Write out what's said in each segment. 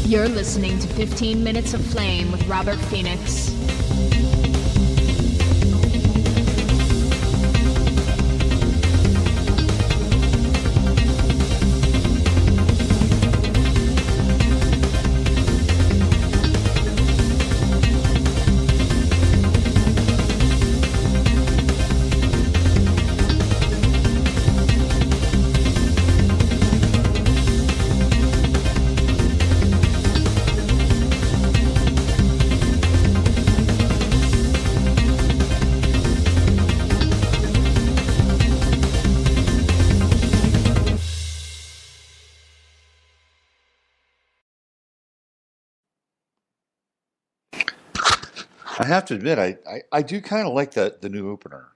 You're listening to 15 Minutes of Flame with Robert Phoenix. I have to admit, I do kind of like the new opener.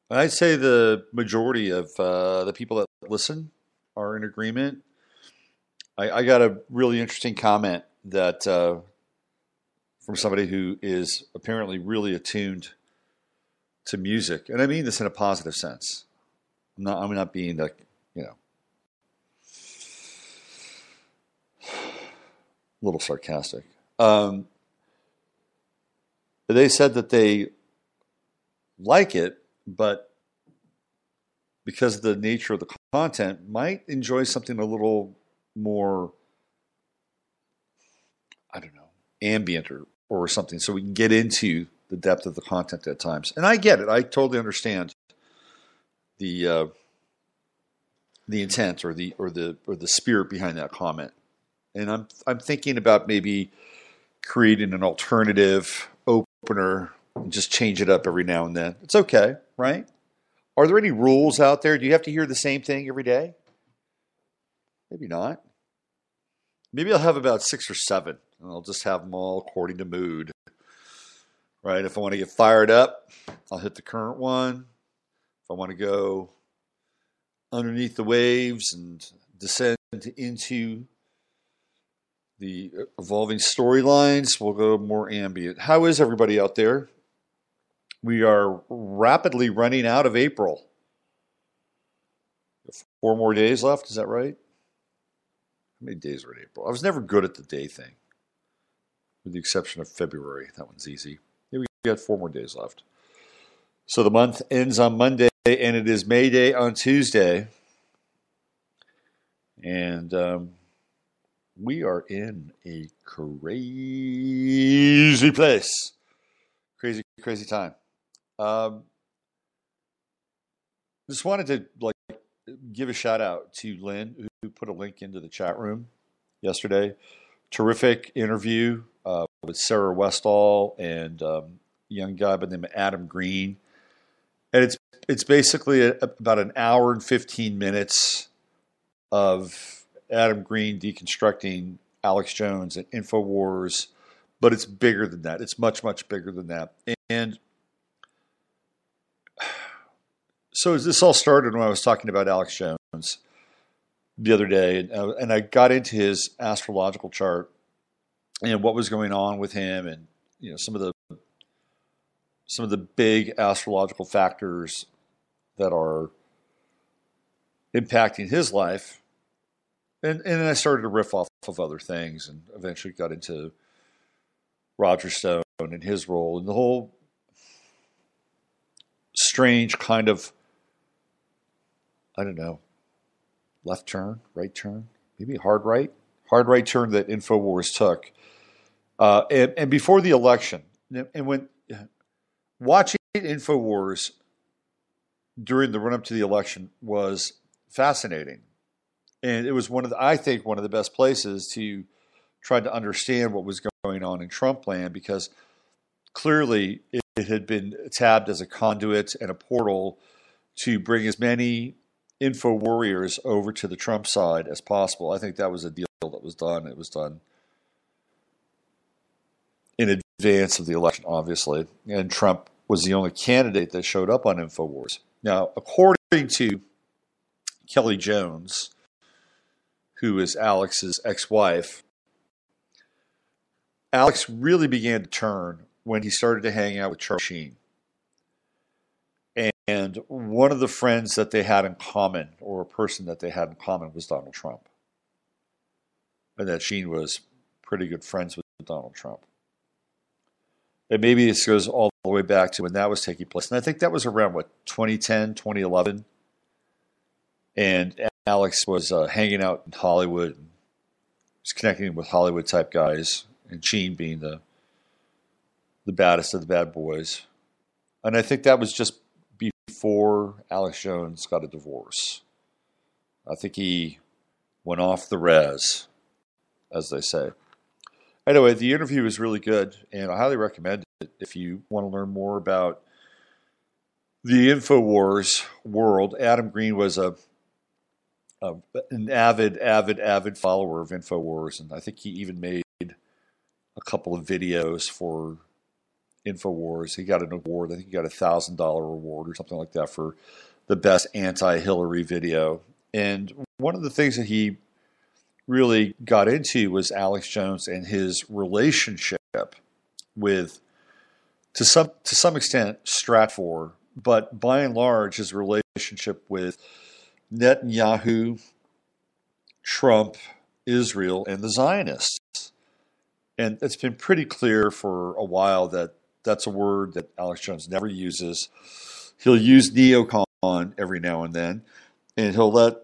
I'd say the majority of the people that listen are in agreement. I got a really interesting comment that from somebody who is apparently really attuned to music, and I mean this in a positive sense. I'm not being like, a little sarcastic. They said that they like it, but because of the nature of the content, might enjoy something a little more, I don't know, ambient or something, so we can get into the depth of the content at times. And I get it. I totally understand the intent or the spirit behind that comment. And I'm thinking about maybe creating an alternative opener and just change it up every now and then. It's okay, right? Are there any rules out there? Do you have to hear the same thing every day? Maybe not. Maybe I'll have about 6 or 7, and I'll just have them all according to mood. Right? If I want to get fired up, I'll hit the current one. If I want to go underneath the waves and descend into the evolving storylines, we'll go more ambient. How is everybody out there? We are rapidly running out of April. 4 more days left, is that right? How many days are in April? I was never good at the day thing, with the exception of February. That one's easy. Yeah, we got 4 more days left. So the month ends on Monday, and it is May Day on Tuesday. And we are in a crazy place. Crazy time. Just wanted to give a shout out to Lynn, who put a link into the chat room yesterday. Terrific interview with Sarah Westall and a young guy by the name of Adam Green. And it's basically about an hour and 15 minutes of Adam Green deconstructing Alex Jones and InfoWars, but it's bigger than that. It's much, much bigger than that. And so this all started when I was talking about Alex Jones the other day, and I got into his astrological chart and what was going on with him, and some of the big astrological factors that are impacting his life. And I started to riff off of other things, and eventually got into Roger Stone and his role and the whole strange kind of, I don't know, left turn, right turn, maybe hard right turn that InfoWars took. And before the election, and when watching InfoWars during the run-up to the election was fascinating. And it was I think one of the best places to try to understand what was going on in Trump land, because clearly it had been tabbed as a conduit and a portal to bring as many info warriors over to the Trump side as possible. I think that was a deal that was done. It was done in advance of the election, obviously. And Trump was the only candidate that showed up on InfoWars. Now, according to Kelly Jones, who is Alex's ex-wife, Alex really began to turn when he started to hang out with Charlie Sheen. And one of the friends that they had in common, or a person that they had in common, was Donald Trump. and that Sheen was pretty good friends with Donald Trump. And maybe this goes all the way back to when that was taking place. And I think that was around, 2010, 2011. And Alex was hanging out in Hollywood, was connecting with Hollywood-type guys, and Sheen being the baddest of the bad boys. And I think that was just before Alex Jones got a divorce. I think he went off the res, as they say. Anyway, the interview was really good, and I highly recommend it if you want to learn more about the InfoWars world. Adam Green was an avid follower of InfoWars, and I think he even made a couple of videos for InfoWars. He got an award. I think he got a $1,000 award or something like that for the best anti-Hillary video. And one of the things that he really got into was Alex Jones and his relationship with, to some extent, Stratfor, but by and large, his relationship with Netanyahu, Trump, Israel, and the Zionists. And it's been pretty clear for a while that that's a word that Alex Jones never uses. He'll use neocon every now and then, and he'll let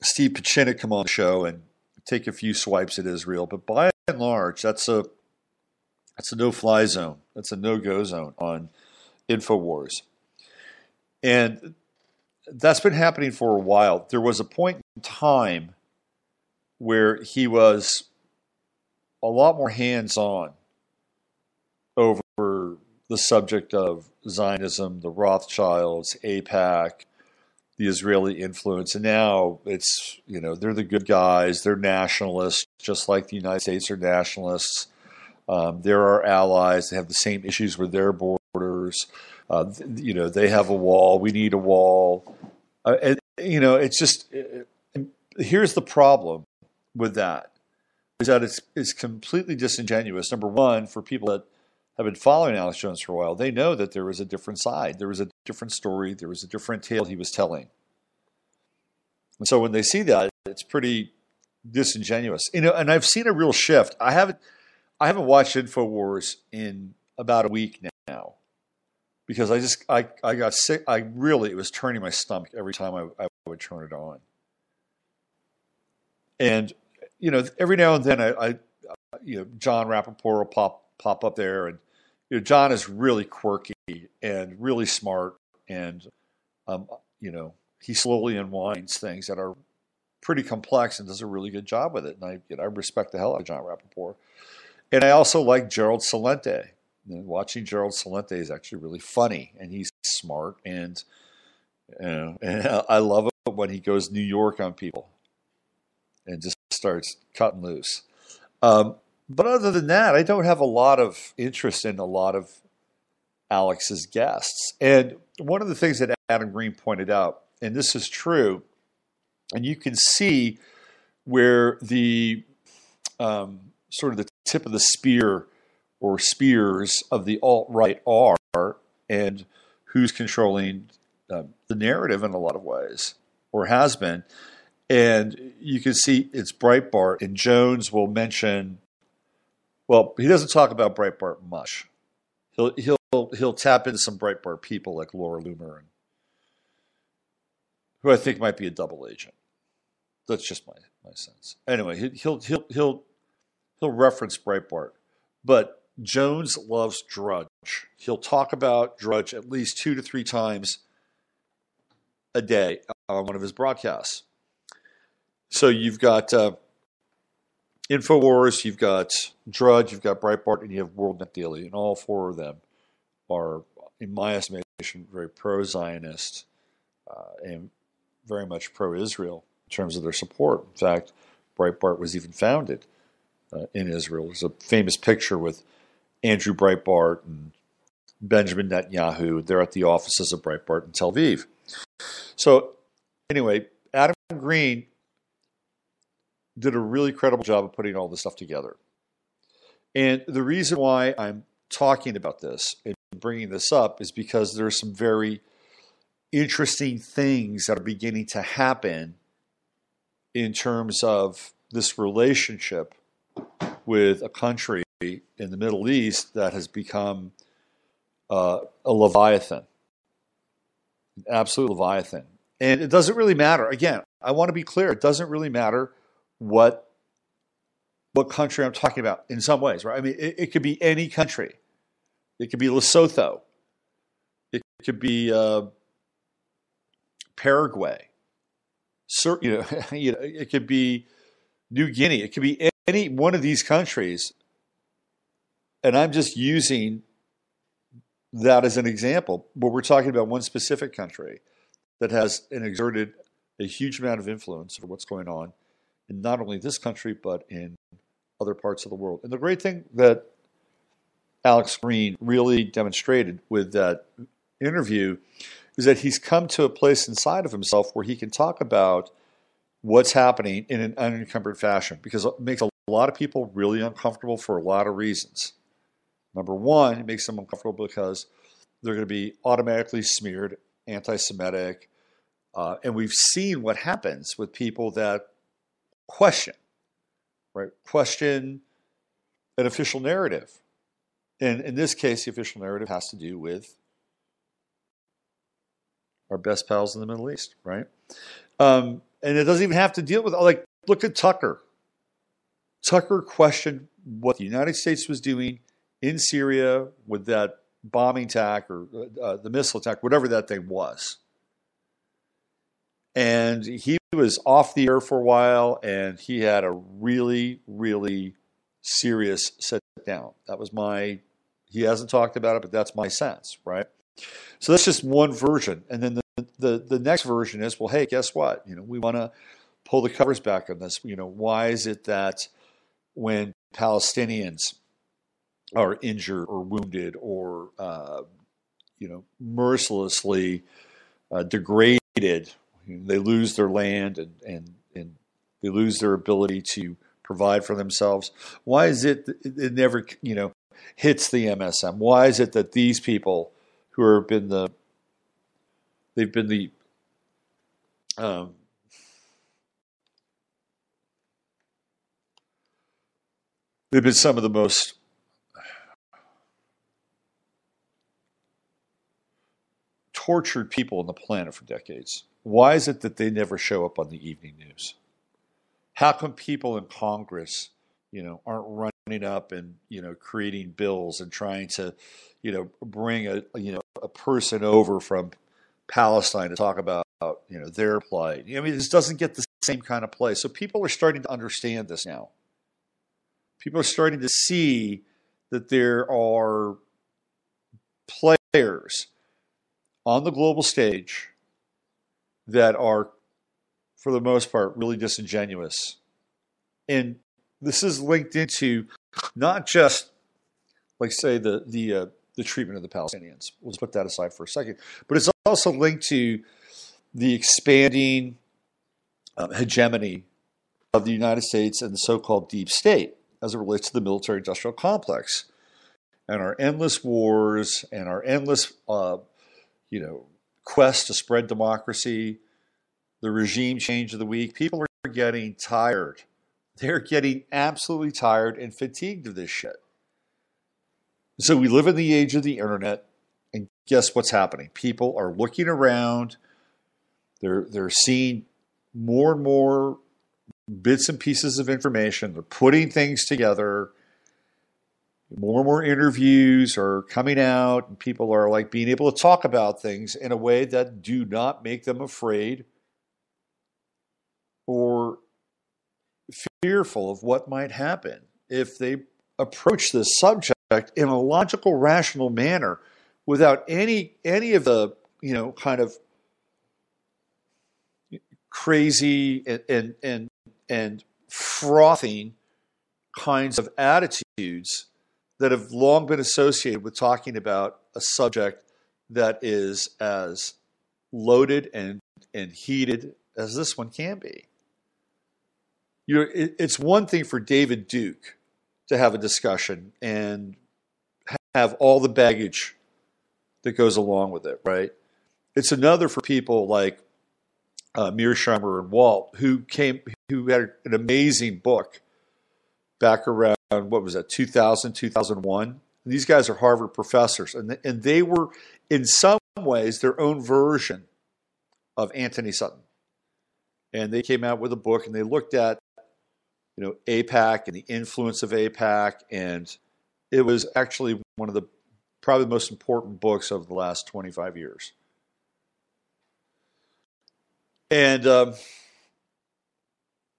Steve Pieczenik come on the show and take a few swipes at Israel. But by and large, that's a no-fly zone. That's a no-go zone on InfoWars. And that's been happening for a while. There was a point in time where he was a lot more hands-on over the subject of Zionism, the Rothschilds, AIPAC, the Israeli influence. And now it's, they're the good guys. They're nationalists, just like the United States are nationalists. They're our allies. They have the same issues with their borders. They have a wall. We need a wall. It's just, here's the problem with that, is that it's completely disingenuous. Number one, for people that have been following Alex Jones for a while, they know that there was a different side. There was a different story. There was a different tale he was telling. And so when they see that, it's pretty disingenuous. And I've seen a real shift. I haven't watched InfoWars in about a week now because I got sick. It was turning my stomach every time I would turn it on. And, every now and then John Rappaport will pop up there, and John is really quirky and really smart, and he slowly unwinds things that are pretty complex and does a really good job with it. And I respect the hell out of John Rappaport. And I also like Gerald Celente. Watching Gerald Celente is actually really funny, and he's smart, and and I love it when he goes New York on people and just starts cutting loose. But other than that, I don't have a lot of interest in a lot of Alex's guests. And one of the things that Adam Green pointed out, and this is true, and you can see where the sort of the tip of the spear or spears of the alt-right are, and who's controlling the narrative in a lot of ways, or has been. And you can see it's Breitbart, and Jones will mention. Well, he doesn't talk about Breitbart much. He'll tap into some Breitbart people like Laura Loomer, who I think might be a double agent. That's just my sense. Anyway, he'll reference Breitbart, but Jones loves Drudge. He'll talk about Drudge at least 2 to 3 times a day on one of his broadcasts. So you've got InfoWars, you've got Drudge, you've got Breitbart, and you have WorldNet Daily, and all 4 of them are, in my estimation, very pro-Zionist and very much pro-Israel in terms of their support. In fact, Breitbart was even founded in Israel. There's a famous picture with Andrew Breitbart and Benjamin Netanyahu. They're at the offices of Breitbart in Tel Aviv. So anyway, Adam Green did a really credible job of putting all this stuff together. And the reason why I'm talking about this and bringing this up is because there are some very interesting things that are beginning to happen in terms of this relationship with a country in the Middle East that has become a leviathan, an absolute leviathan. And it doesn't really matter. Again, I want to be clear. It doesn't really matter what country I'm talking about in some ways, right? I mean, it could be any country. It could be Lesotho. It could be Paraguay. It could be New Guinea. It could be any one of these countries. And I'm just using that as an example, but we're talking about one specific country that has exerted a huge amount of influence over what's going on in not only this country, but in other parts of the world. And the great thing that Alex Green really demonstrated with that interview is that he's come to a place inside of himself where he can talk about what's happening in an unencumbered fashion, because it makes a lot of people really uncomfortable for a lot of reasons. Number one, it makes them uncomfortable because they're going to be automatically smeared anti-Semitic. And we've seen what happens with people that question an official narrative. And in this case, the official narrative has to do with our best pals in the Middle East, right? And it doesn't even have to deal with, like, look at Tucker. Tucker questioned what the United States was doing in Syria with that bombing attack or the missile attack, whatever that thing was. And he was off the air for a while, and he had a really, really serious sit down. That was he hasn't talked about it, but that's my sense, right? So that's just one version. And then the next version is, well, hey, guess what? We want to pull the covers back on this. Why is it that when Palestinians are injured or wounded or, mercilessly degraded, they lose their land and they lose their ability to provide for themselves? Why is it that it never, hits the MSM? Why is it that these people who have been they've been some of the most tortured people on the planet for decades? Why is it that they never show up on the evening news? How come people in Congress, aren't running up and, creating bills and trying to, bring a person over from Palestine to talk about, their plight? I mean, this doesn't get the same kind of play. So people are starting to understand this now. People are starting to see that there are players on the global stage that are, for the most part, really disingenuous. And this is linked into not just, like, say, the treatment of the Palestinians. We'll just put that aside for a second. But it's also linked to the expanding hegemony of the United States and the so-called deep state as it relates to the military-industrial complex, and our endless wars and our endless, quest to spread democracy, the regime change of the week. People are getting tired. They're getting absolutely tired and fatigued of this shit. So we live in the age of the internet, and guess what's happening? People are looking around. They're seeing more and more bits and pieces of information. They're putting things together. More and more interviews are coming out, and people are, like, being able to talk about things in a way that do not make them afraid or fearful of what might happen if they approach this subject in a logical, rational manner without any of the, kind of crazy and frothing kinds of attitudes that have long been associated with talking about a subject that is as loaded and heated as this one can be. It's one thing for David Duke to have a discussion and have all the baggage that goes along with it, right? It's another for people like Mearsheimer and Walt, who who had an amazing book back around, what was that, 2000, 2001. These guys are Harvard professors, and they were, in some ways, their own version of Anthony Sutton. And they came out with a book, and they looked at, AIPAC and the influence of AIPAC, and it was actually one of the probably the most important books of the last 25 years. And the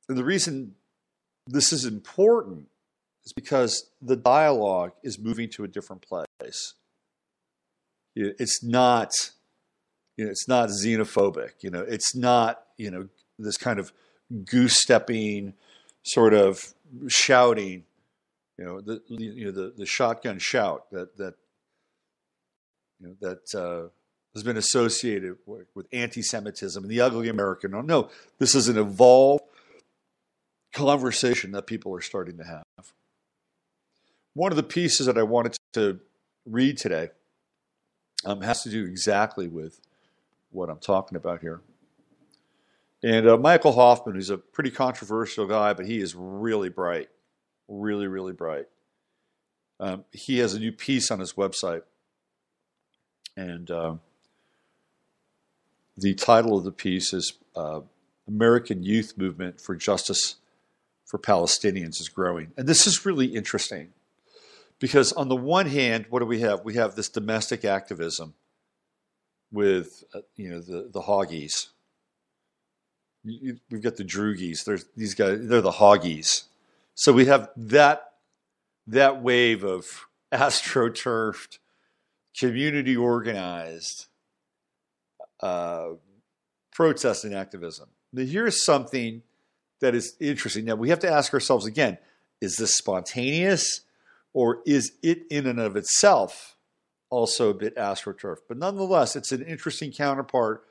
reason this is important is because the dialogue is moving to a different place. It's not, it's not xenophobic. It's not, this kind of goose-stepping sort of shouting. The shotgun shout that has been associated with anti-Semitism and the ugly American. No, this is an evolved conversation that people are starting to have. One of the pieces that I wanted to read today has to do exactly with what I'm talking about here. And Michael Hoffman, who's a pretty controversial guy, but he is really bright, really, really bright. He has a new piece on his website. And the title of the piece is American Youth Movement for Justice for Palestinians is Growing. And this is really interesting because on the one hand, what do we have? We have this domestic activism with, the Hoggies. We've got the Droogies. There's these guys, they're the Hoggies. So we have that wave of astroturfed, community organized protest and activism. Now, here's something that is interesting. Now, we have to ask ourselves again, is this spontaneous or is it in and of itself also a bit astroturf? But nonetheless, it's an interesting counterpart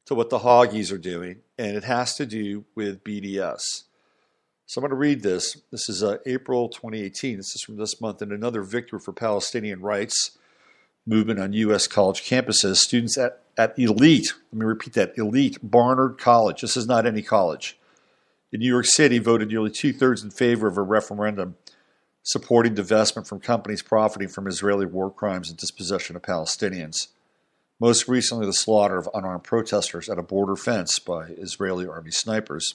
to what the Hoggies are doing, and it has to do with BDS. So I'm going to read this. This is April 2018. This is from this month. And another victory for Palestinian rights movement on U.S. college campuses. Students at elite, let me repeat that, elite Barnard College. This is not any college. In New York City, voted nearly 2/3 in favor of a referendum supporting divestment from companies profiting from Israeli war crimes and dispossession of Palestinians. Most recently, the slaughter of unarmed protesters at a border fence by Israeli army snipers.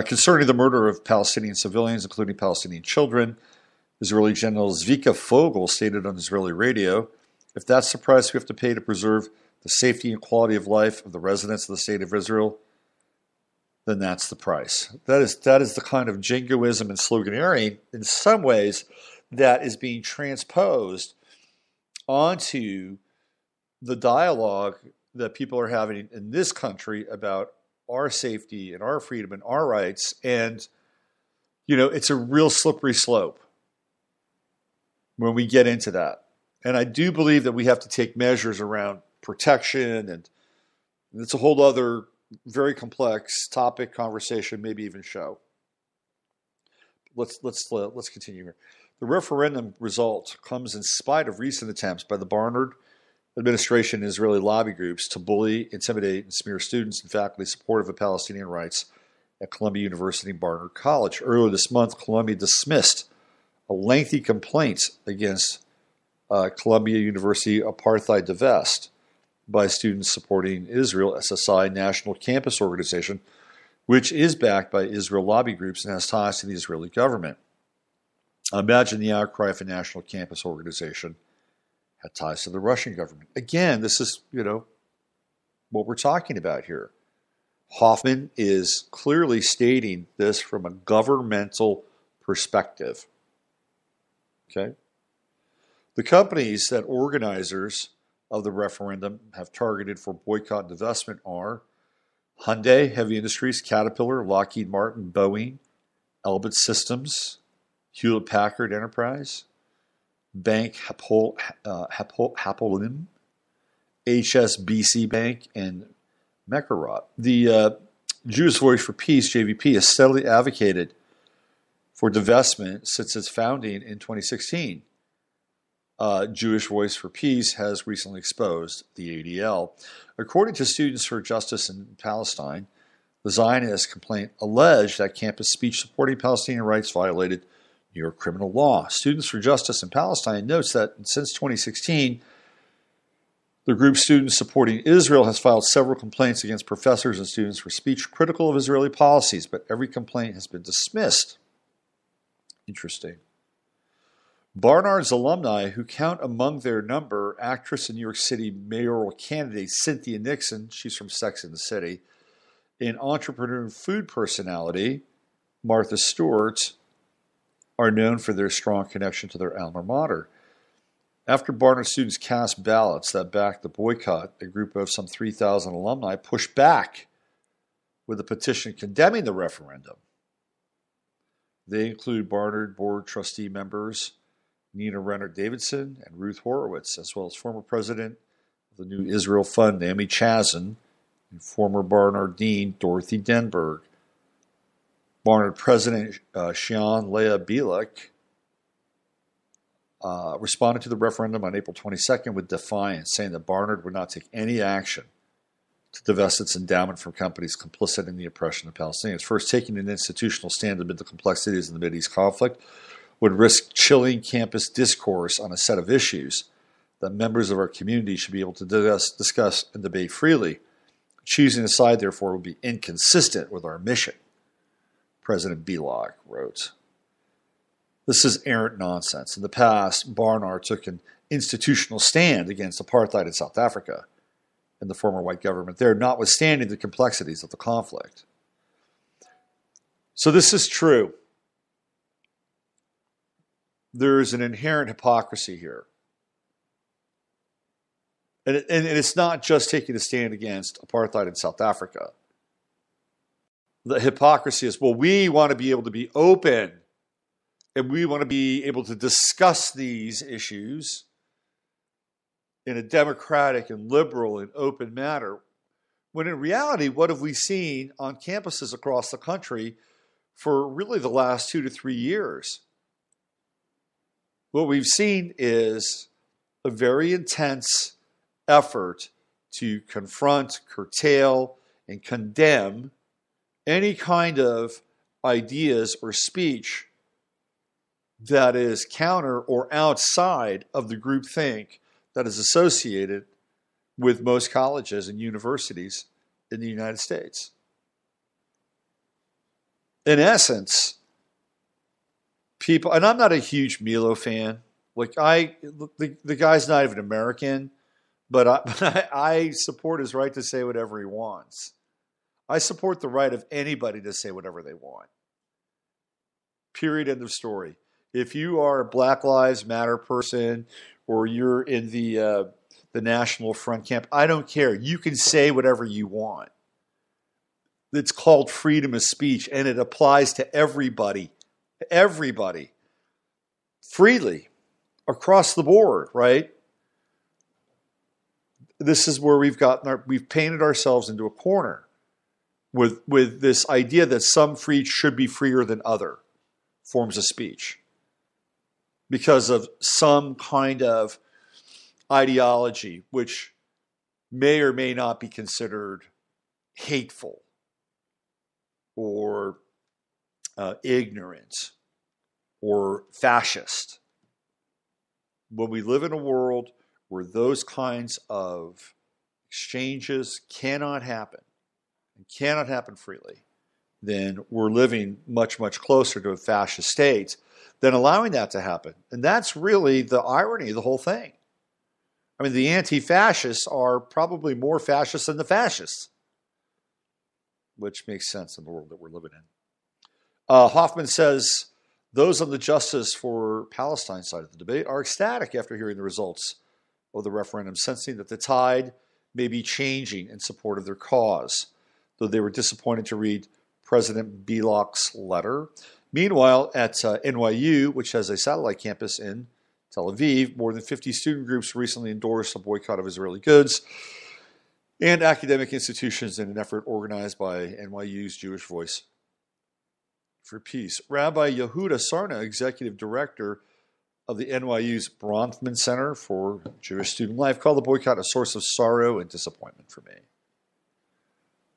Concerning the murder of Palestinian civilians, including Palestinian children, Israeli General Zvika Fogel stated on Israeli radio, if that's the price we have to pay to preserve the safety and quality of life of the residents of the state of Israel, then that's the price. That is the kind of jingoism and sloganeering, in some ways, that is being transposed onto the dialogue that people are having in this country about our safety and our freedom and our rights. And, it's a real slippery slope when we get into that. And I do believe that we have to take measures around protection, and it's a whole other very complex topic, conversation, maybe even show. Let's continue here. The referendum result comes in spite of recent attempts by the Barnard administration and Israeli lobby groups to bully, intimidate, and smear students and faculty supportive of Palestinian rights at Columbia University and Barnard College. Earlier this month, Columbia dismissed a lengthy complaint against Columbia University Apartheid Divest by students supporting Israel SSI National Campus Organization, which is backed by Israel lobby groups and has ties to the Israeli government. Imagine the outcry if a national campus organization had ties to the Russian government. Again, this is, what we're talking about here. Hoffman is clearly stating this from a governmental perspective. Okay? The companies that organizers of the referendum have targeted for boycott and divestment are Hyundai, Heavy Industries, Caterpillar, Lockheed Martin, Boeing, Elbit Systems, Hewlett-Packard Enterprise, Bank Hapolim, HSBC Bank, and Mekarot. The Jewish Voice for Peace, JVP, has steadily advocated for divestment since its founding in 2016. Jewish Voice for Peace has recently exposed the ADL. According to Students for Justice in Palestine, The Zionist complaint alleged that campus speech supporting Palestinian rights violated New York criminal law. Students for Justice in Palestine notes that since 2016, the group Students Supporting Israel has filed several complaints against professors and students for speech critical of Israeli policies, but every complaint has been dismissed. Interesting. Barnard's alumni, who count among their number actress and New York City mayoral candidate Cynthia Nixon, she's from Sex and the City, and entrepreneur and food personality Martha Stewart, are known for their strong connection to their alma mater. After Barnard students cast ballots that backed the boycott, a group of some 3,000 alumni pushed back with a petition condemning the referendum. They include Barnard Board trustee members Nina Renner Davidson and Ruth Horowitz, as well as former president of the New Israel Fund, Naomi Chazin, and former Barnard Dean Dorothy Denberg. Barnard President Shion Leah Bielek responded to the referendum on April 22nd with defiance, saying that Barnard would not take any action to divest its endowment from companies complicit in the oppression of Palestinians. First, taking an institutional stand amid the complexities of the Mideast conflict would risk chilling campus discourse on a set of issues that members of our community should be able to discuss and debate freely. Choosing a side, therefore, would be inconsistent with our mission, President Bielek wrote. This is errant nonsense. In the past, Barnard took an institutional stand against apartheid in South Africa and the former white government there, notwithstanding the complexities of the conflict. So this is true. There is an inherent hypocrisy here. And it's not just taking a stand against apartheid in South Africa. The hypocrisy is, well, we want to be able to be open and we want to be able to discuss these issues in a democratic and liberal and open manner. When in reality, what have we seen on campuses across the country for really the last 2 to 3 years? What we've seen is a very intense effort to confront, curtail, and condemn any kind of ideas or speech that is counter or outside of the groupthink that is associated with most colleges and universities in the United States. In essence, people, and I'm not a huge Milo fan. Like the guy's not even American, but I support his right to say whatever he wants. I support the right of anybody to say whatever they want. Period. End of story. If you are a Black Lives Matter person or you're in the National Front camp, I don't care. You can say whatever you want. It's called freedom of speech, and it applies to everybody. Everybody. Freely. Across the board, right? This is where we've painted ourselves into a corner with this idea that some speech should be freer than other forms of speech because of some kind of ideology which may or may not be considered hateful or ignorant or fascist. When we live in a world where those kinds of exchanges cannot happen and cannot happen freely, then we're living much, much closer to a fascist state than allowing that to happen. And that's really the irony of the whole thing. I mean, the anti-fascists are probably more fascist than the fascists, which makes sense in the world that we're living in. Hoffman says, those on the Justice for Palestine side of the debate are ecstatic after hearing the results of the referendum, sensing that the tide may be changing in support of their cause, though they were disappointed to read President Bielek's letter. Meanwhile, at NYU, which has a satellite campus in Tel Aviv, more than 50 student groups recently endorsed a boycott of Israeli goods and academic institutions in an effort organized by NYU's Jewish Voice for Peace. Rabbi Yehuda Sarna, executive director of the NYU's Bronfman Center for Jewish Student Life, called the boycott a source of sorrow and disappointment for me.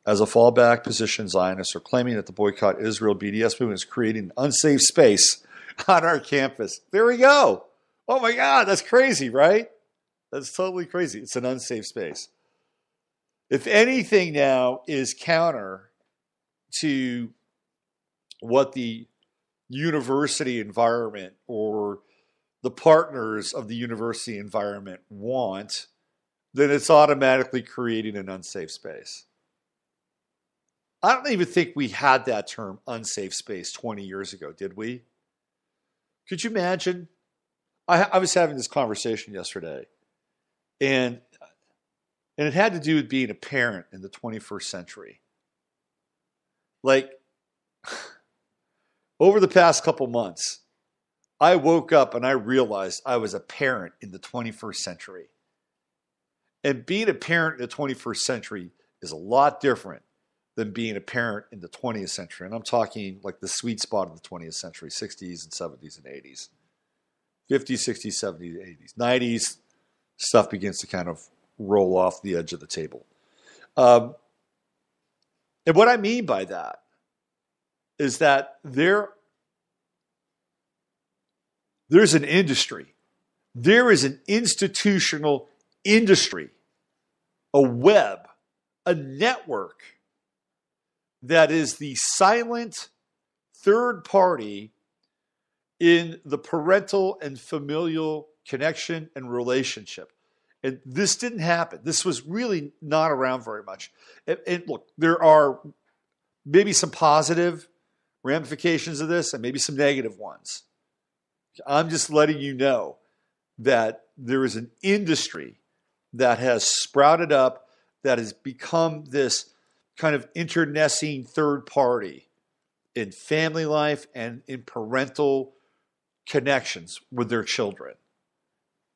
As a fallback position, Zionists are claiming that the boycott Israel BDS movement is creating an unsafe space on our campus. There we go. Oh my God, that's crazy, right? That's totally crazy. It's an unsafe space. If anything now is counter to what the university environment or the partners of the university environment want, then it's automatically creating an unsafe space. I don't even think we had that term unsafe space 20 years ago, did we? Could you imagine? I was having this conversation yesterday, and it had to do with being a parent in the 21st century. Like, over the past couple months, I woke up and I realized I was a parent in the 21st century. And being a parent in the 21st century is a lot different than being a parent in the 20th century. And I'm talking like the sweet spot of the 20th century, 60s and 70s and 80s. 50s, 60s, 70s, 80s. 90s, stuff begins to kind of roll off the edge of the table. And what I mean by that is that there's an industry. There is an institutional industry, a web, a network that is the silent third party in the parental and familial connection and relationship. And this didn't happen. This was really not around very much. And look, there are maybe some positive ramifications of this and maybe some negative ones. I'm just letting you know that there is an industry that has sprouted up, that has become this kind of internecine third party in family life and in parental connections with their children.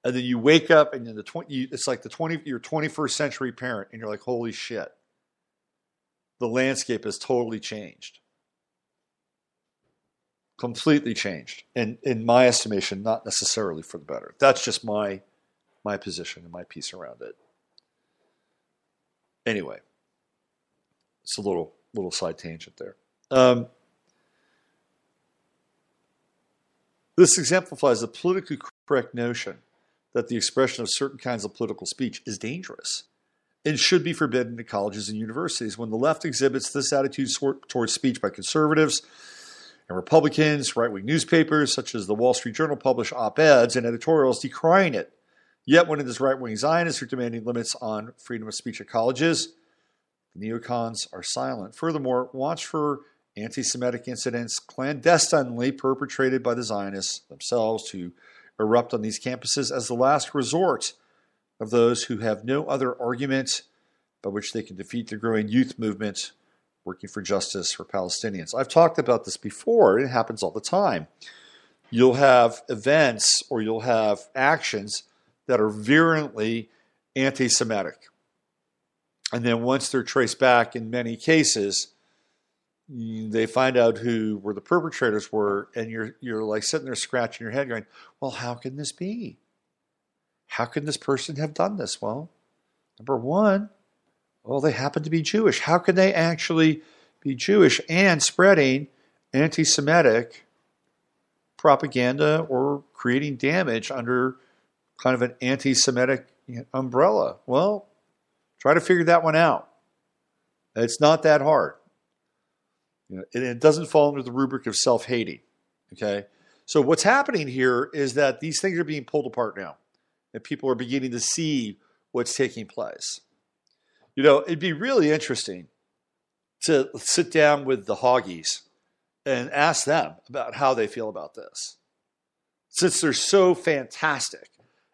And then you wake up and it's like your 21st century parent, and you're like, holy shit, the landscape has totally changed. Completely changed. And in my estimation, not necessarily for the better. That's just my position and my piece around it. Anyway, it's a little side tangent there. This exemplifies the politically correct notion that the expression of certain kinds of political speech is dangerous and should be forbidden in colleges and universities. When the left exhibits this attitude towards speech by conservatives and Republicans, right-wing newspapers such as the Wall Street Journal publish op-eds and editorials decrying it. Yet when it is right-wing Zionists are demanding limits on freedom of speech at colleges, the neocons are silent. Furthermore, watch for anti-Semitic incidents clandestinely perpetrated by the Zionists themselves to erupt on these campuses as the last resort of those who have no other argument by which they can defeat the growing youth movement working for justice for Palestinians. I've talked about this before. It happens all the time. You'll have events or you'll have actions that are virulently anti-Semitic. And then once they're traced back, in many cases, they find out who were the perpetrators were, and you're like sitting there scratching your head going, well, how can this be? How can this person have done this? Well, number one, well, they happen to be Jewish. How can they actually be Jewish and spreading anti-Semitic propaganda or creating damage under kind of an anti-Semitic umbrella? Well, try to figure that one out. It's not that hard. It doesn't fall under the rubric of self-hating. Okay? So what's happening here is that these things are being pulled apart now, and people are beginning to see what's taking place. It'd be really interesting to sit down with the Hoggies and ask them about how they feel about this, since they're so fantastic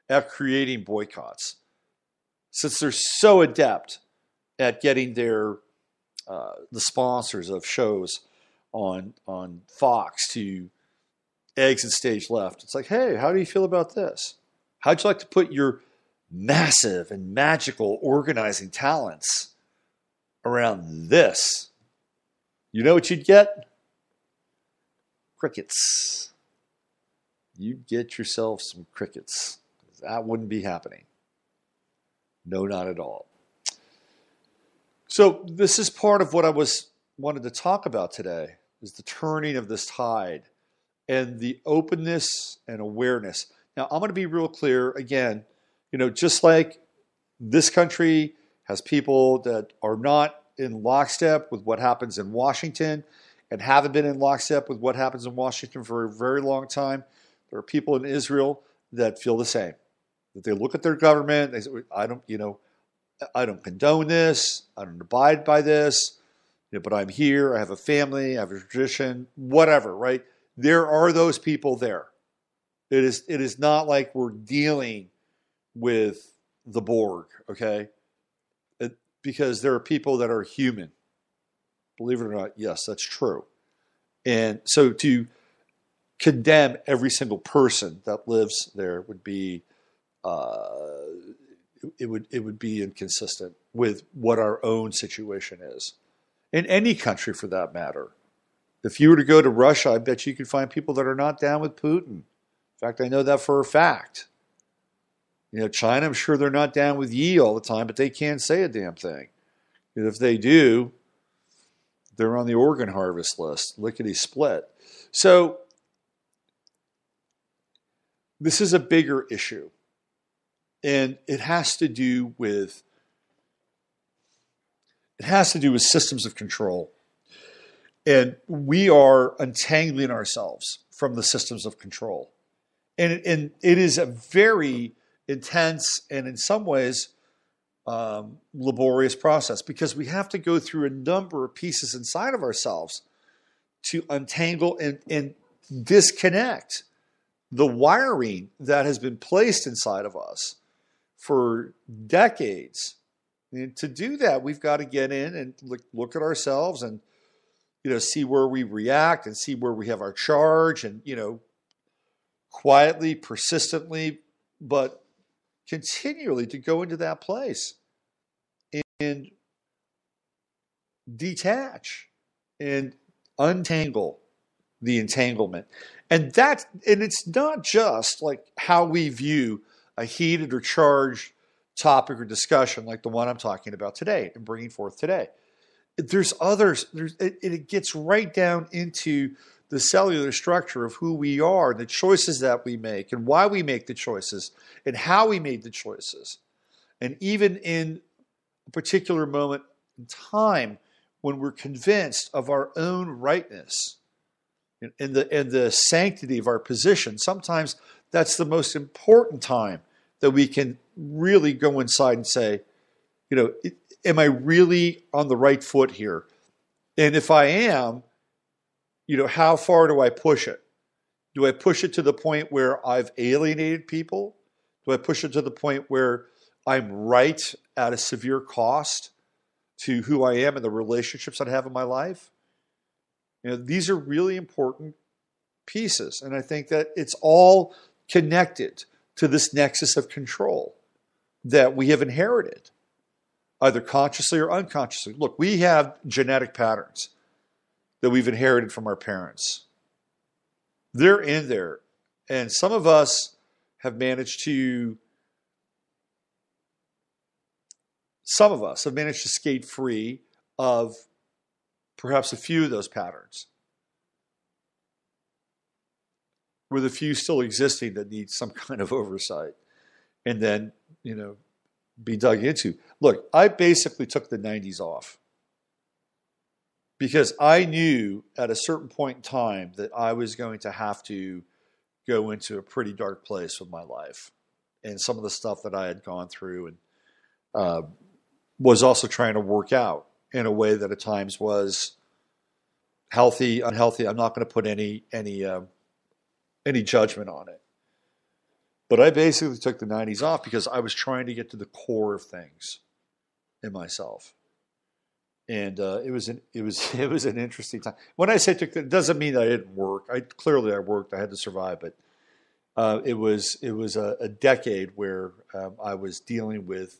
at creating boycotts, since they're so adept at getting the sponsors of shows on Fox to exit stage left. It's like, hey, how do you feel about this? How'd you like to put your massive and magical organizing talents around this? You know what you'd get? Crickets. You'd get yourself some crickets. That wouldn't be happening. No, not at all. So this is part of what I wanted to talk about today, is the turning of this tide and the openness and awareness. Now, I'm going to be real clear again, just like this country has people that are not in lockstep with what happens in Washington and haven't been in lockstep with what happens in Washington for a very long time. There are people in Israel that feel the same, that they look at their government, they say, I don't condone this, I don't abide by this, but I'm here, I have a family, I have a tradition, whatever, right? There are those people there. It is not like we're dealing with the Borg, okay? Because there are people that are human. Believe it or not, yes, that's true. And so to condemn every single person that lives there would be it would be inconsistent with what our own situation is. In any country for that matter. If you were to go to Russia, I bet you could find people that are not down with Putin. In fact, I know that for a fact. China, I'm sure they're not down with Yi all the time, but they can't say a damn thing. And if they do, they're on the organ harvest list, lickety split. So this is a bigger issue. And it has to do with systems of control. And we are untangling ourselves from the systems of control. And it is a very intense and in some ways laborious process, because we have to go through a number of pieces inside of ourselves to untangle and disconnect the wiring that has been placed inside of us for decades. And to do that, we've got to get in and look at ourselves and see where we react and see where we have our charge, and quietly, persistently, but continually to go into that place and detach and untangle the entanglement. And it's not just like how we view a heated or charged topic or discussion like the one I'm talking about today and bringing forth today. There's others. It gets right down into the cellular structure of who we are, the choices that we make, and why we make the choices, and how we made the choices. And even in a particular moment in time when we're convinced of our own rightness and the sanctity of our position, sometimes that's the most important time that we can really go inside and say, am I really on the right foot here? And if I am, how far do I push it? Do I push it to the point where I've alienated people? Do I push it to the point where I'm right at a severe cost to who I am and the relationships that I have in my life? These are really important pieces. And I think that it's all connected to this nexus of control that we have inherited, either consciously or unconsciously. Look, we have genetic patterns that we've inherited from our parents. They're in there. And some of us have managed to skate free of perhaps a few of those patterns, with a few still existing that need some kind of oversight and then, be dug into. Look, I basically took the 90s off because I knew at a certain point in time that I was going to have to go into a pretty dark place with my life and some of the stuff that I had gone through, and was also trying to work out in a way that at times was healthy, unhealthy. I'm not going to put any judgment on it. But I basically took the 90s off because I was trying to get to the core of things in myself. And it was an interesting time. When I say it doesn't mean that I didn't work. I worked. I had to survive, but it was a decade where I was dealing with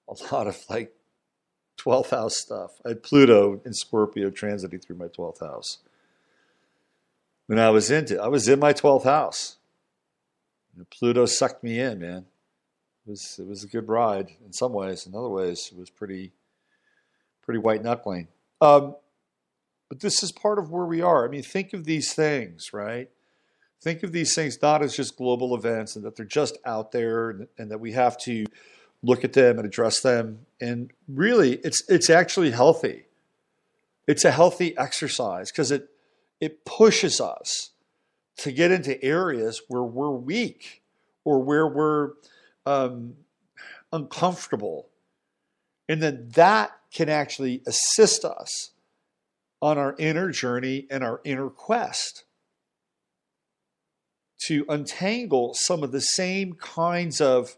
a lot of 12th house stuff. I had Pluto in Scorpio transiting through my 12th house. And I was in my 12th house. And Pluto sucked me in, man. It was a good ride in some ways. In other ways, it was pretty pretty white knuckling. But this is part of where we are. I mean, think of these things, right? Think of these things not as just global events and that they're just out there and that we have to look at them and address them. And really, it's actually healthy. It's a healthy exercise because it pushes us to get into areas where we're weak or where we're uncomfortable. And then that can actually assist us on our inner journey and our inner quest to untangle some of the same kinds of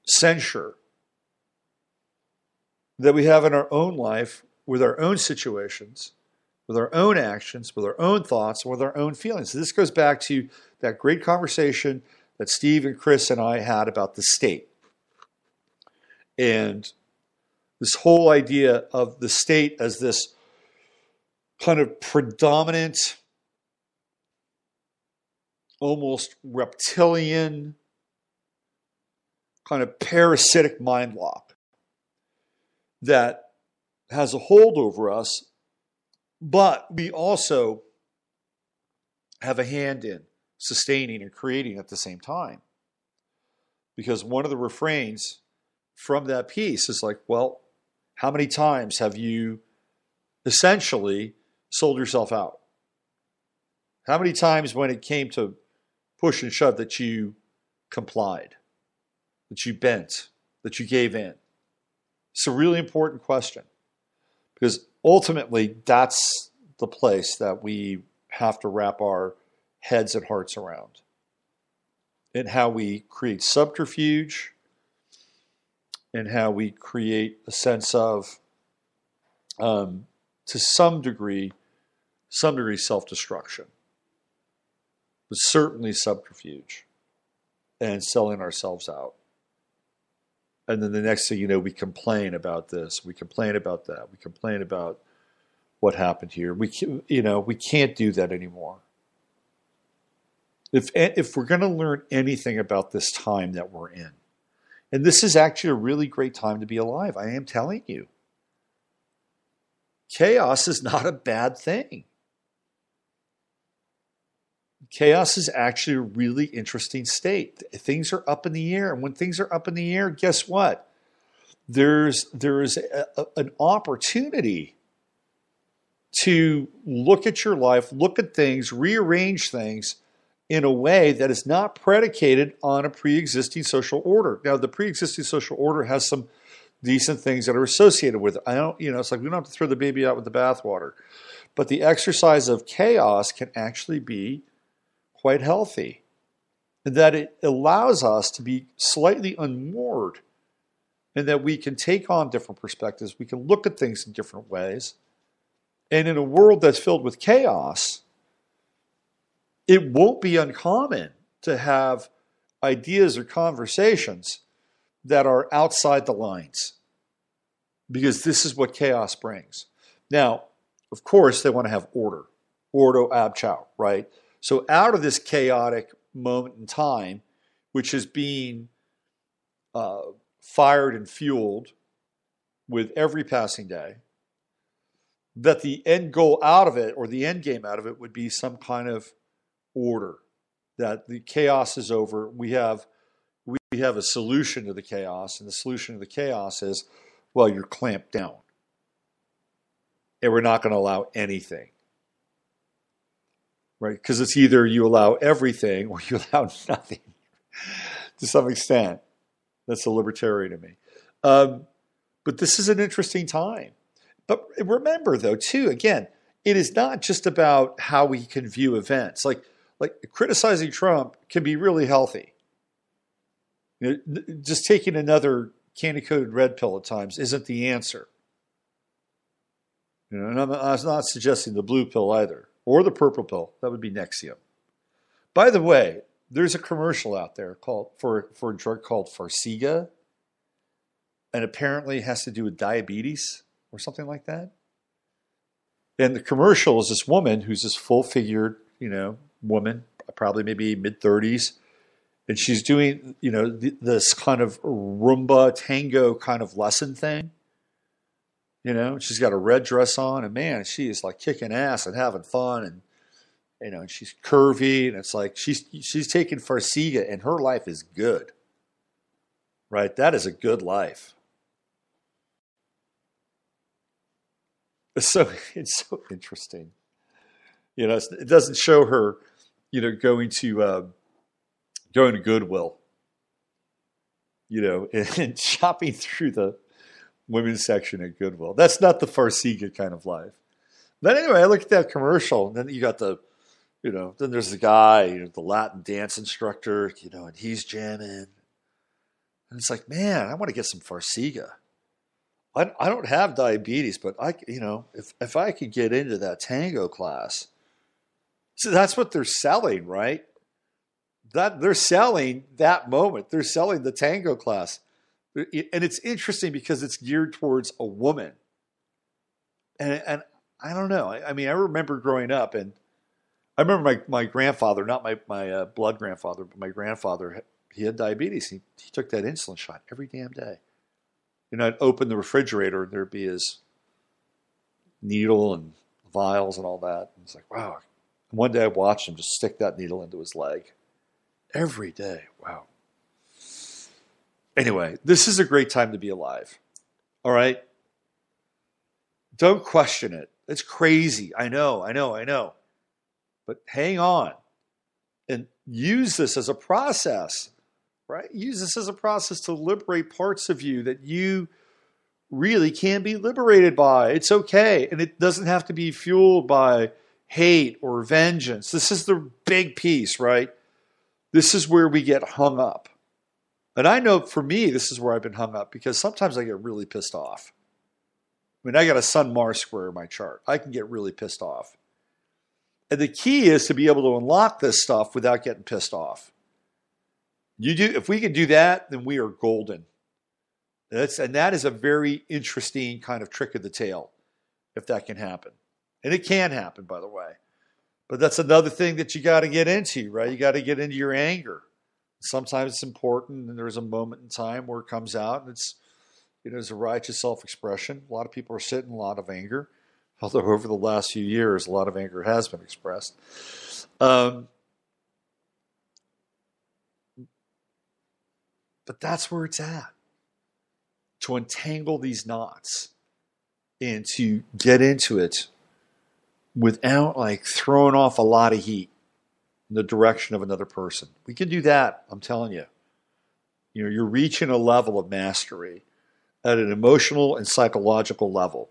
censure that we have in our own life with our own situations, with our own actions, with our own thoughts, and with our own feelings. So this goes back to that great conversation that Steve and Chris and I had about the state. And this whole idea of the state as this kind of predominant, almost reptilian, kind of parasitic mind lock that has a hold over us, but we also have a hand in sustaining and creating at the same time. Because one of the refrains from that piece is like, well, how many times have you essentially sold yourself out? How many times when it came to push and shove that you complied, that you bent, that you gave in? It's a really important question because ultimately that's the place that we have to wrap our heads and hearts around and how we create subterfuge and how we create a sense of, to some degree self-destruction, but certainly subterfuge and selling ourselves out. And then the next thing you know, we complain about this, we complain about that, we complain about what happened here. We can't do that anymore. If we're going to learn anything about this time that we're in, and this is actually a really great time to be alive, I am telling you. Chaos is not a bad thing. Chaos is actually a really interesting state. Things are up in the air. And when things are up in the air, guess what? There is an opportunity to look at your life, look at things, rearrange things in a way that is not predicated on a pre-existing social order. Now, the pre-existing social order has some decent things that are associated with it. It's like we don't have to throw the baby out with the bathwater. But the exercise of chaos can actually be quite healthy. And that it allows us to be slightly unmoored and that we can take on different perspectives. We can look at things in different ways. And in a world that's filled with chaos, it won't be uncommon to have ideas or conversations that are outside the lines because this is what chaos brings. Now, of course, they want to have order, ordo ab chao, right? So out of this chaotic moment in time, which is being fired and fueled with every passing day, that the end goal out of it or the end game out of it would be some kind of order, that the chaos is over. We have a solution to the chaos, and the solution to the chaos is, well, you're clamped down. And we're not going to allow anything. Right? Because it's either you allow everything or you allow nothing to some extent. That's a libertarian to me. But this is an interesting time. But remember, though, too, again, it is not just about how we can view events. Like criticizing Trump can be really healthy. Just taking another candy-coated red pill at times isn't the answer. And I'm not suggesting the blue pill either, or the purple pill. That would be Nexium. By the way, there's a commercial out there for a drug called Farxiga, and apparently it has to do with diabetes or something like that. And the commercial is this woman who's this full-figured, woman, probably maybe mid-30s, And she's doing, this kind of rumba tango kind of lesson thing. She's got a red dress on, and man, she is like kicking ass and having fun, and she's curvy, and it's like she's taking Farsiga, and her life is good, right? That is a good life. It's so interesting. It doesn't show her, going to Goodwill, and shopping through the women's section at Goodwill. That's not the Farsiga kind of life. But anyway, I look at that commercial, and then you got the, then there's the guy, the Latin dance instructor, and he's jamming. And it's like, man, I want to get some Farsiga. I don't have diabetes, but if I could get into that tango class, so that's what they're selling, right? That they're selling that moment. They're selling the tango class. And it's interesting because it's geared towards a woman. And I don't know. I mean, I remember growing up, and I remember my grandfather, not my blood grandfather, but my grandfather, he had diabetes. He took that insulin shot every damn day. I'd open the refrigerator, and there'd be his needle and vials and all that. And it's like, wow. And one day I watched him just stick that needle into his leg. Every day. Wow. Anyway, this is a great time to be alive. All right? Don't question it. It's crazy. I know. But hang on and use this as a process, right? Use this as a process to liberate parts of you that you really can be liberated by. It's okay. And it doesn't have to be fueled by hate or vengeance. This is the big piece, right? This is where we get hung up. And I know for me, this is where I've been hung up because sometimes I get really pissed off. I mean, I got a Sun-Mars square in my chart. I can get really pissed off. And the key is to be able to unlock this stuff without getting pissed off. If we can do that, then we are golden. And that is a very interesting kind of trick of the tail, if that can happen. And it can happen, by the way. But that's another thing that you got to get into, right? You got to get into your anger. Sometimes it's important, and there's a moment in time where it comes out, and it's, it's a righteous self-expression. A lot of people are sitting in a lot of anger, although over the last few years, a lot of anger has been expressed. But that's where it's at. To untangle these knots and to get into it without like throwing off a lot of heat in the direction of another person. We can do that, I'm telling you. You're reaching a level of mastery at an emotional and psychological level.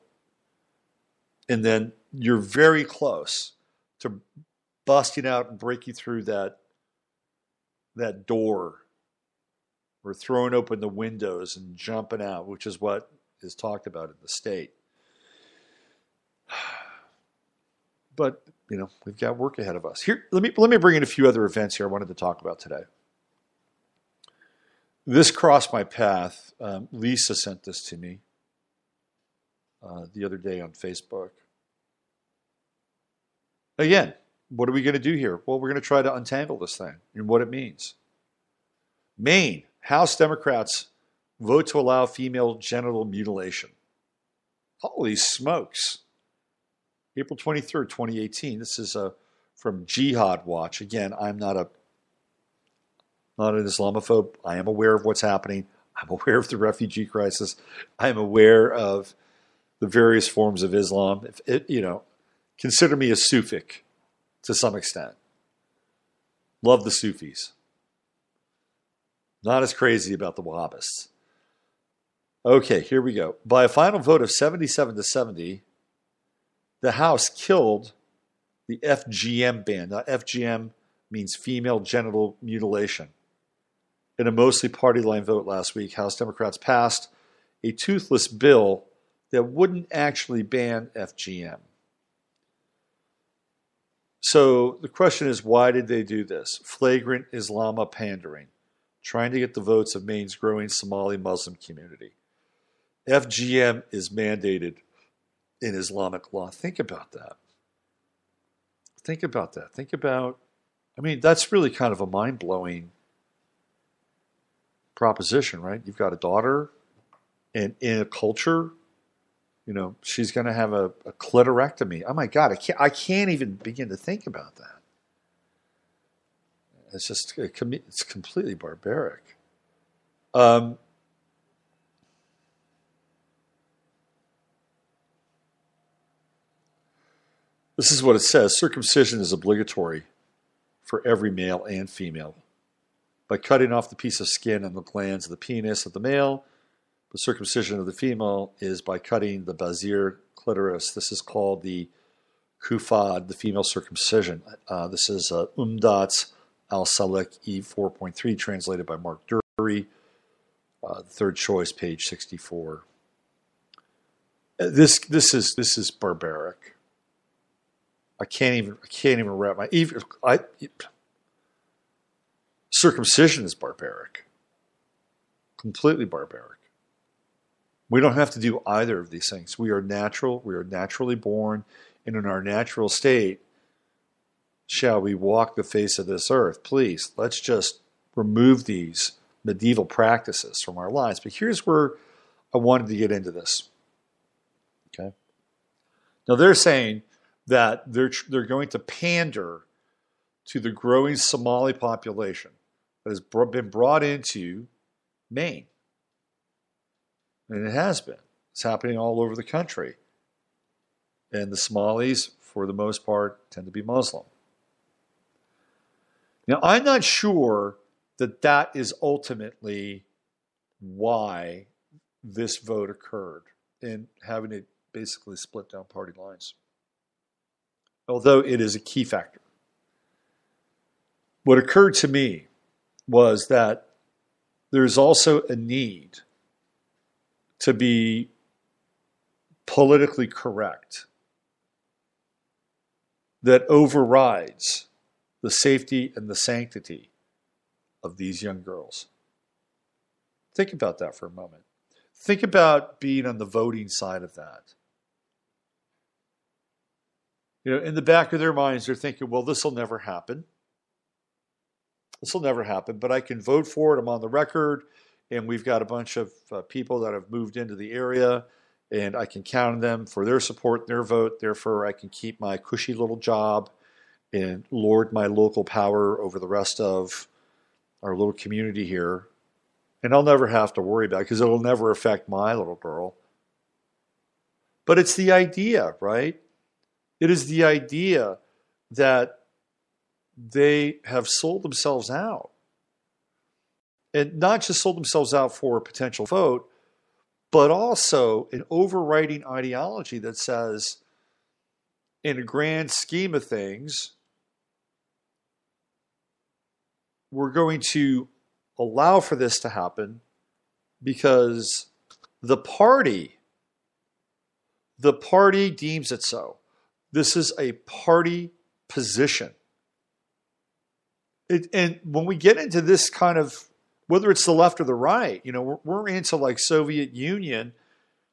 And then you're very close to busting out and breaking through that door or throwing open the windows and jumping out, which is what is talked about in the state. But, we've got work ahead of us. Here, let me bring in a few other events here I wanted to talk about today. This crossed my path. Lisa sent this to me the other day on Facebook. Again, what are we going to do here? Well, we're going to try to untangle this thing and what it means. Maine, House Democrats vote to allow female genital mutilation. Holy smokes. April 23rd, 2018. This is from Jihad Watch. Again, I'm not an Islamophobe. I am aware of what's happening. I'm aware of the refugee crisis. I'm aware of the various forms of Islam. Consider me a Sufic to some extent. Love the Sufis. Not as crazy about the Wahhabists. Okay, here we go. By a final vote of 77 to 70, the House killed the FGM ban. Now, FGM means female genital mutilation. In a mostly party line vote last week, House Democrats passed a toothless bill that wouldn't actually ban FGM. So the question is, why did they do this? Flagrant Islama pandering, trying to get the votes of Maine's growing Somali Muslim community. FGM is mandated in Islamic law. Think about that. Think about, that's really kind of a mind-blowing proposition, right? You've got a daughter, and in a culture, she's going to have a clitorectomy. Oh my God, I can't even begin to think about that. It's completely barbaric. This is what it says. Circumcision is obligatory for every male and female. By cutting off the piece of skin and the glands of the penis of the male, the circumcision of the female is by cutting the basir clitoris. This is called the kufad, the female circumcision. This is Umdat al-Salik E4.3, translated by Mark Dury, third choice, page 64. This is barbaric. I can't even wrap my circumcision is barbaric. Completely barbaric. We don't have to do either of these things. We are natural. We are naturally born, and in our natural state, shall we walk the face of this earth? Please, let's just remove these medieval practices from our lives. But here's where I wanted to get into this. Okay. Now they're saying that they're going to pander to the growing Somali population that has been brought into Maine. And it has been. It's happening all over the country. And the Somalis, for the most part, tend to be Muslim. Now, I'm not sure that is ultimately why this vote occurred in having it basically split down party lines, although it is a key factor. What occurred to me was that there's also a need to be politically correct that overrides the safety and the sanctity of these young girls. Think about that for a moment. Think about being on the voting side of that. In the back of their minds, they're thinking, well, this will never happen. This will never happen, but I can vote for it. I'm on the record, and we've got a bunch of people that have moved into the area, and I can count on them for their support, their vote. Therefore, I can keep my cushy little job and lord my local power over the rest of our little community here. And I'll never have to worry about it because it'll never affect my little girl. But it's the idea, right? It is the idea that they have sold themselves out. And not just sold themselves out for a potential vote, but also an overriding ideology that says, in a grand scheme of things, we're going to allow for this to happen because the party deems it so. This is a party position. And when we get into this kind of, whether it's the left or the right, we're into like Soviet Union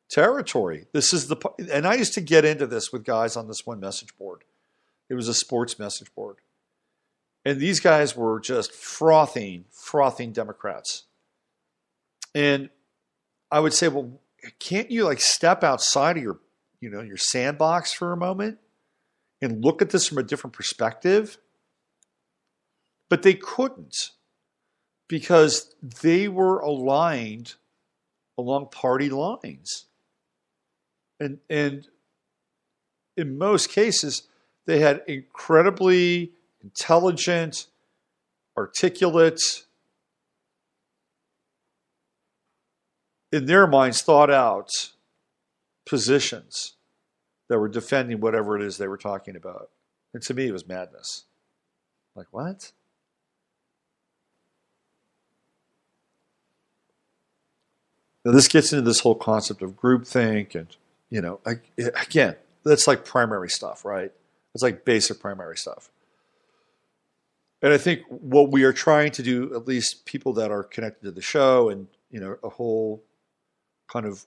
territory. And I used to get into this with guys on this one message board. It was a sports message board. And these guys were just frothing Democrats. And I would say, well, can't you like step outside of your sandbox for a moment and look at this from a different perspective? But they couldn't because they were aligned along party lines. And in most cases, they had incredibly intelligent, articulate, in their minds, thought out positions that were defending whatever it is they were talking about. And to me, it was madness. Like, what? Now, this gets into this whole concept of groupthink and, again, that's like primary stuff, right? It's like basic primary stuff. And I think what we are trying to do, at least people that are connected to the show and, a whole kind of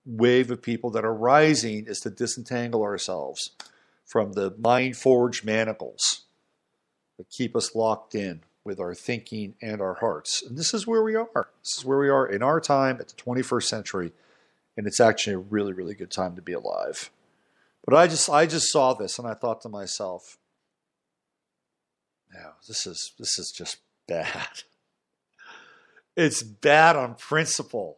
wave of people that are rising, is to disentangle ourselves from the mind-forged manacles that keep us locked in with our thinking and our hearts. And this is where we are. This is where we are in our time at the 21st century. And it's actually a really, really good time to be alive. But I just saw this and I thought to myself, no, this is just bad. It's bad on principle.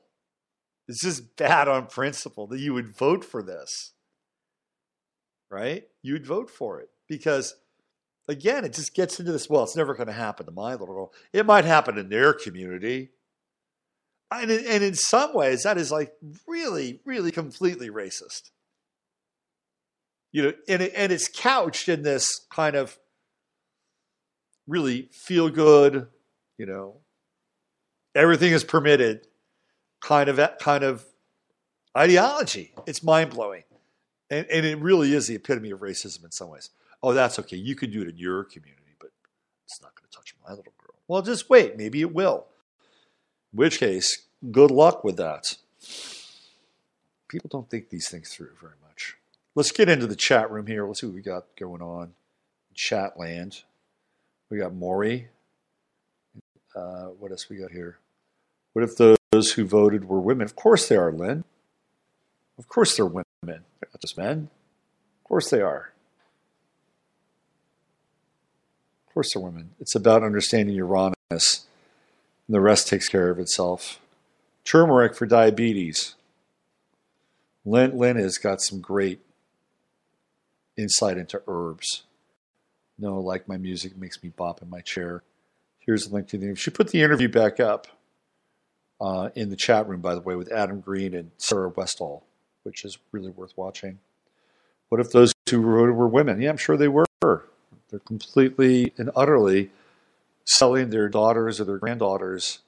It's just bad on principle that you would vote for this. Right? You would vote for it because, again, it just gets into this. Well, it's never going to happen to my little girl. It might happen in their community. And in some ways, that is like really, really completely racist. And it's couched in this kind of really feel good, everything is permitted kind of ideology. It's mind blowing. And it really is the epitome of racism in some ways. Oh, that's okay. You can do it in your community, but it's not going to touch my little girl. Well, just wait. Maybe it will. In which case, good luck with that. People don't think these things through very much. Let's get into the chat room here. Let's see what we got going on. Chat land. We got Maury. What else we got here? What if those who voted were women? Of course they are, Lynn. Of course they're women. They're not just men. Of course they are. Of course they're women. It's about understanding Uranus, and the rest takes care of itself. Turmeric for diabetes. Lynn has got some great insight into herbs. No, like my music makes me bop in my chair. Here's a link to the interview. She put the interview back up in the chat room, by the way, with Adam Green and Sarah Westall, which is really worth watching. What if those who voted were women? Yeah, I'm sure they were. They're completely and utterly selling their daughters or their granddaughters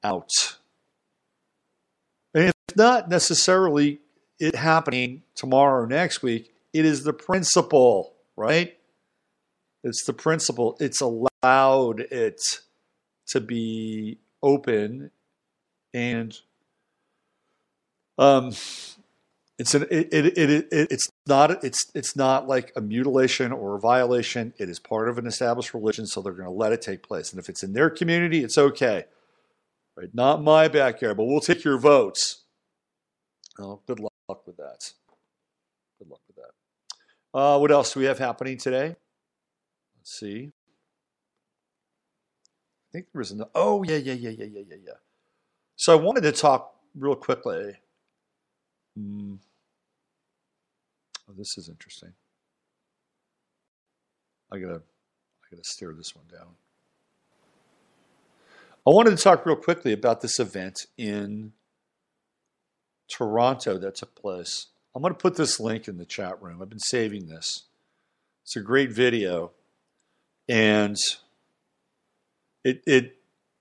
out. And it's not necessarily it happening tomorrow or next week. It is the principle, right? It's the principle. It's allowed it to be open, and it's not like a mutilation or a violation. It is part of an established religion, so they're going to let it take place. And if it's in their community, it's okay. Right? Not my backyard, but we'll take your votes. Oh, good luck with that. Good luck with that. What else do we have happening today? Let's see. I think there was an. Oh, yeah. So I wanted to talk real quickly. Oh, this is interesting. I gotta stare this one down. I wanted to talk real quickly about this event in Toronto that took place. I'm going to put this link in the chat room. I've been saving this. It's a great video. And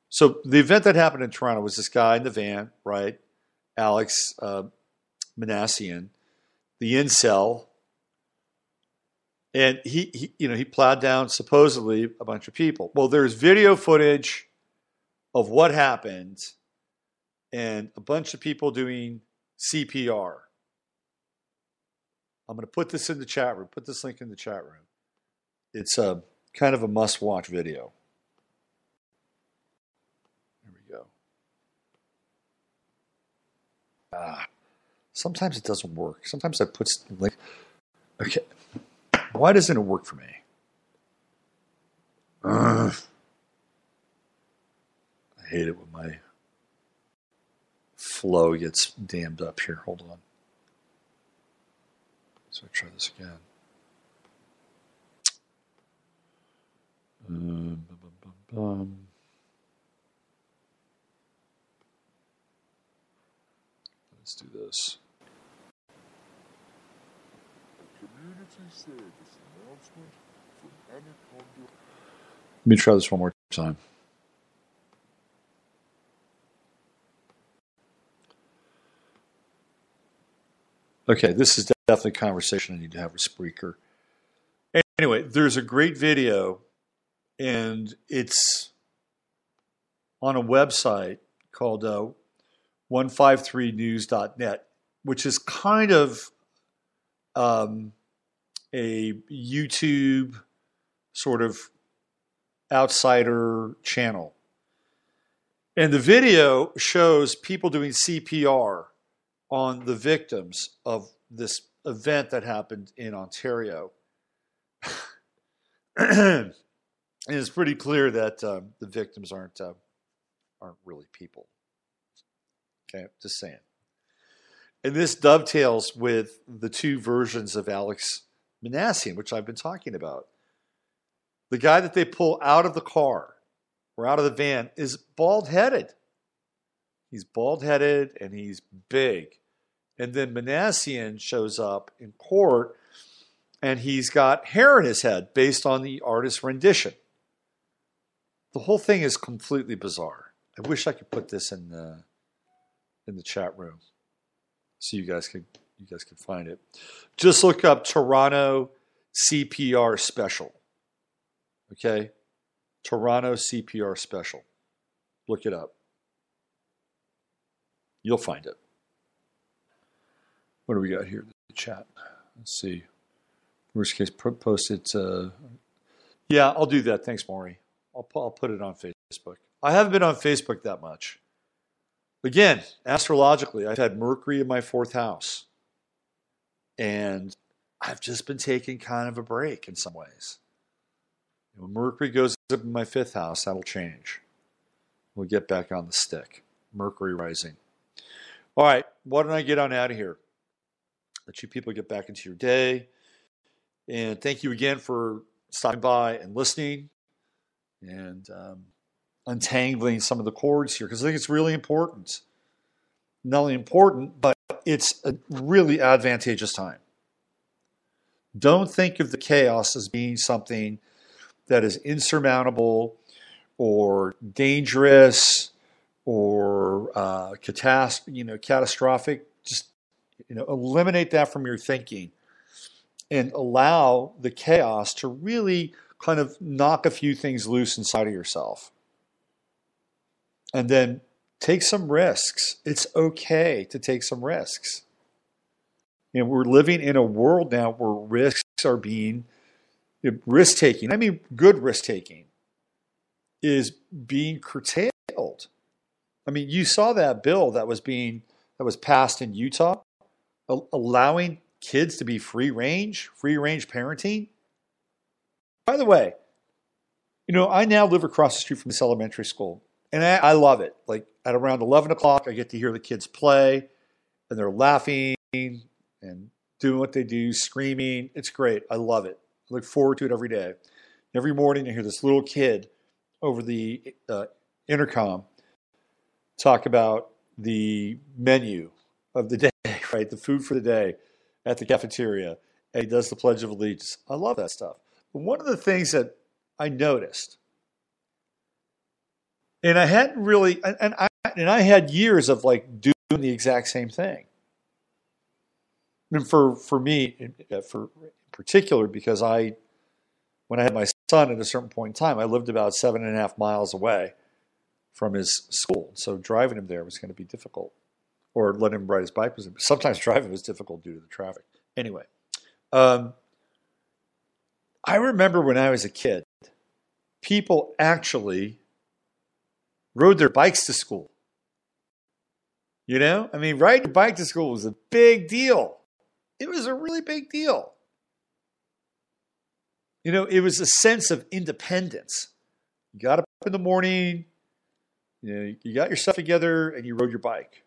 so the event that happened in Toronto was this guy in the van, right? Alex Manassian, the incel. And he plowed down supposedly a bunch of people. Well, there's video footage of what happened and a bunch of people doing CPR. I'm going to put this in the chat room. Put this link in the chat room. It's a kind of a must-watch video. There we go. Sometimes it doesn't work. Sometimes I put like, okay, why doesn't it work for me? I hate it when my flow gets dammed up here. Hold on. So I try this again. Let's do this. Let me try this one more time. Okay, this is definitely a conversation I need to have with Spreaker. Anyway, there's a great video, and it's on a website called 153news.net, which is kind of a YouTube sort of outsider channel. And the video shows people doing CPR on the victims of this event that happened in Ontario. And it's pretty clear that the victims aren't really people. Okay, just saying. And this dovetails with the two versions of Alex Minassian, which I've been talking about. The guy that they pull out of the car or out of the van is bald-headed. He's bald-headed and he's big. And then Minassian shows up in court and he's got hair in his head based on the artist's rendition. The whole thing is completely bizarre. I wish I could put this in the chat room so you guys could find it. Just look up Toronto CPR special. Okay? Toronto CPR special. Look it up. You'll find it. What do we got here in the chat? Let's see. Worst case, post it. Yeah, I'll do that. Thanks, Maury. I'll put it on Facebook. I haven't been on Facebook that much. Again, astrologically, I've had Mercury in my 4th house. And I've just been taking kind of a break in some ways. When Mercury goes up in my 5th house, that'll change. We'll get back on the stick. Mercury rising. All right, why don't I get on out of here? Let you people get back into your day. And thank you again for stopping by and listening and untangling some of the cords here, because I think it's really important. Not only important, but it's a really advantageous time. Don't think of the chaos as being something that is insurmountable or dangerous or catastrophic. Just eliminate that from your thinking and allow the chaos to really kind of knock a few things loose inside of yourself. And then take some risks. It's okay to take some risks. We're living in a world now where risks are being, risk-taking, I mean good risk-taking, is being curtailed. I mean, you saw that bill that was passed in Utah, allowing kids to be free range parenting. By the way, I now live across the street from this elementary school, and I love it. Like at around 11 o'clock, I get to hear the kids play, and they're laughing and doing what they do, screaming. It's great. I love it. I look forward to it every day. Every morning, I hear this little kid over the intercom talk about the menu of the day, right? The food for the day at the cafeteria. And he does the Pledge of Allegiance. I love that stuff. But one of the things that I noticed, and I hadn't really, and I had years of like doing the exact same thing. And for me, in particular, because when I had my son at a certain point in time, I lived about 7.5 miles away from his school. So driving him there was going to be difficult, or letting him ride his bike was. Sometimes driving was difficult due to the traffic. Anyway, I remember when I was a kid, people actually rode their bikes to school. I mean, riding your bike to school was a big deal. It was a really big deal. It was a sense of independence. You got up in the morning, you got your stuff together, and you rode your bike.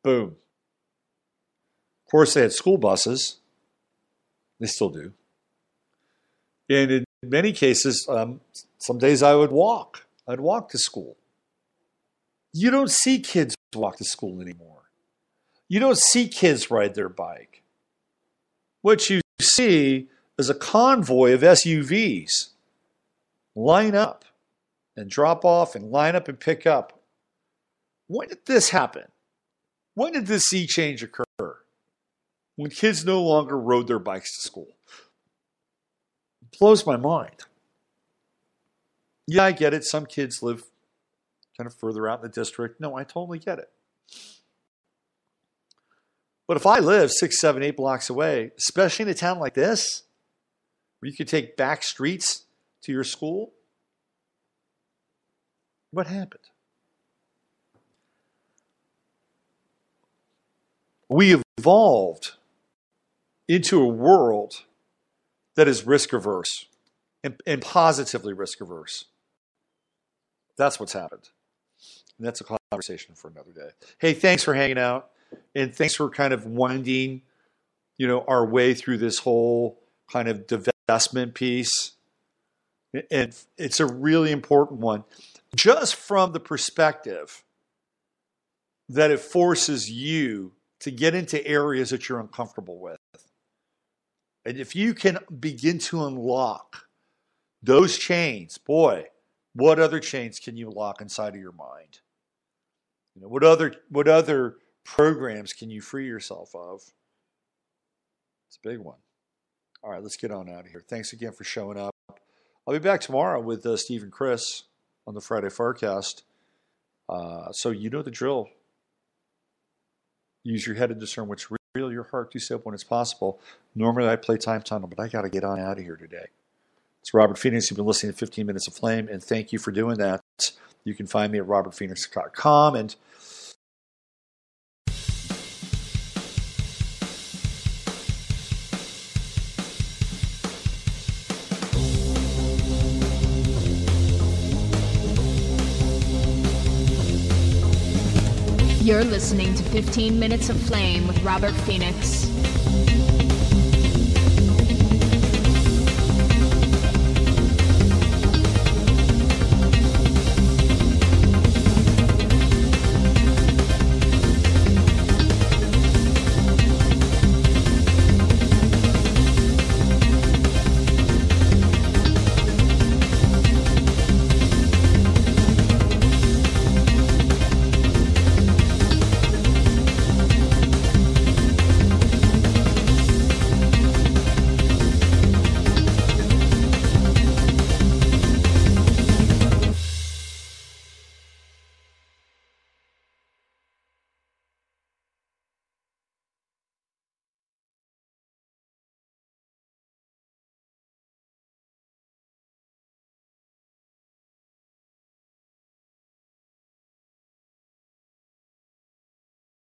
Boom. Of course, they had school buses. They still do. And in many cases, some days I would walk. I'd walk to school. You don't see kids walk to school anymore. You don't see kids ride their bike. What you see is a convoy of SUVs line up and drop off and line up and pick up. When did this happen? When did this sea change occur? When kids no longer rode their bikes to school. It blows my mind. Yeah, I get it. Some kids live kind of further out in the district. No, I totally get it. But if I live 6, 7, 8 blocks away, especially in a town like this, where you could take back streets to your school? What happened? We evolved into a world that is risk averse and positively risk averse. That's what's happened. And that's a conversation for another day. Hey, thanks for hanging out. And thanks for kind of winding, our way through this whole kind of divestment piece. And it's a really important one, just from the perspective that it forces you to get into areas that you're uncomfortable with. And if you can begin to unlock those chains, boy, what other chains can you lock inside of your mind? What other programs can you free yourself of? It's a big one. All right, let's get on out of here. Thanks again for showing up. I'll be back tomorrow with Steve and Chris on the Friday Forecast. So you know the drill. Use your head to discern what's real, your heart to step when it's possible. Normally I play Time Tunnel, but I got to get on out of here today. It's Robert Phoenix. You've been listening to 15 Minutes of Flame, and thank you for doing that. You can find me at robertphoenix.com. And You're listening to 15 Minutes of Flame with Robert Phoenix.